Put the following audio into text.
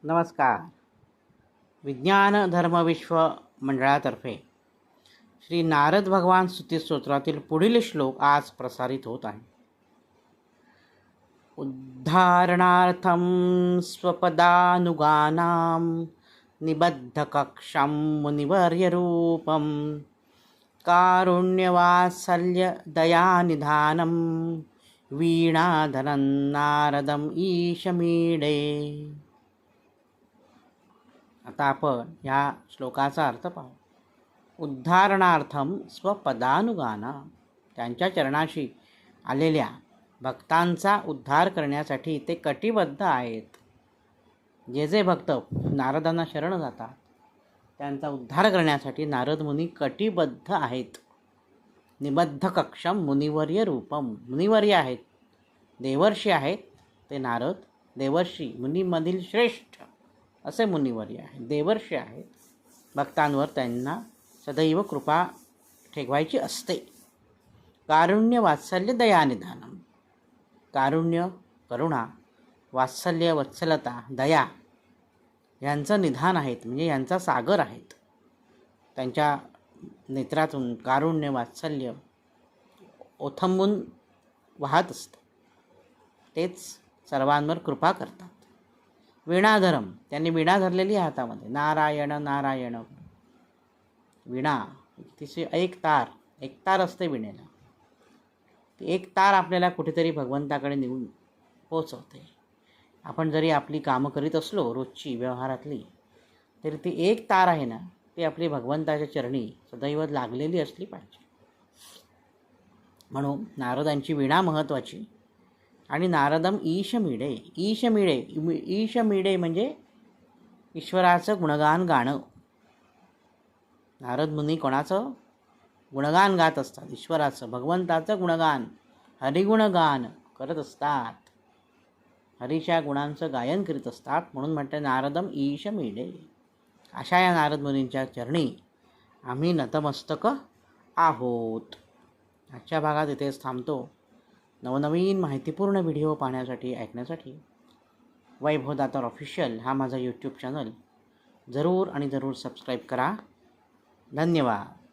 नमस्कार. विज्ञान धर्म विश्व मंडळातर्फे श्री नारद भगवान स्तुती स्तोत्रातील पुढील श्लोक आज प्रसारित होत आहे. उद्धारणार्थं स्वपदानुगानां निबद्धकक्षं मुनिवर्यरूपं कारुण्यवात्सल्यदयानिधानं वीणाधरं नारदम् ईशमीडे. आता आपण या श्लोकाचा अर्थ पाहू. उद्धारणार्थम स्वपदानुगाना, त्यांच्या चरणाशी आलेल्या भक्तांचा उद्धार करण्यासाठी ते कटिबद्ध आहेत. जे जे भक्त नारदांना शरण जातात त्यांचा उद्धार करण्यासाठी नारद मुनी कटिबद्ध आहेत. निबद्ध कक्षम मुनिवर्य रूपम, मुनिवर्य आहेत, देवर्षी आहेत ते नारद. देवर्षी मुनीमधील श्रेष्ठ असे मुनिवर्य आहेत, देवर्षी आहेत. भक्तांवर त्यांना सदैव कृपा ठेवायची असते. कारुण्य वात्सल्य दयानिधानम, कारुण्य करुणा, वात्सल्य वत्सलता, दया यांचं निधान आहेत, म्हणजे यांचा सागर आहेत. त्यांच्या नेत्रातून कारुण्य वात्सल्य ओथंबून वाहत असते. तेच सर्वांवर कृपा करतात. वीणाधरम, त्यांनी वीणा धरलेली आहे हातामध्ये. नारायण नारायण, वीणा तिचे एक तार असते वीणेला. ती एक तार आपल्याला कुठेतरी भगवंताकडे नेऊन पोचवते. आपण जरी आपली कामं करीत असलो रोजची व्यवहारातली, तरी ती एक तार आहे ना, ती आपली भगवंताच्या चरणी सदैव लागलेली असली पाहिजे. म्हणून नारदांची वीणा महत्त्वाची. आणि नारदम ईशमीडे, ईशमीडे म्हणजे ईश्वराचं गुणगान गाणं. नारद मुनी कोणाचं गुणगान गात असतात? ईश्वराचं, भगवंताचं गुणगान, हरिगुणगान करत असतात. हरीच्या गुणांचं गायन करीत असतात. म्हणून म्हणते नारदम ईशमीडे. अशा या नारद मुनींच्या चरणी आम्ही नतमस्तक आहोत. आजच्या भागात इथेच थांबतो. नवनवीन माहितीपूर्ण व्हिडिओ पाहण्यासाठी, ऐकण्यासाठी वैभव दातार ऑफिशियल हा माझा यूट्यूब चॅनल जरूर सबस्क्राईब करा. धन्यवाद.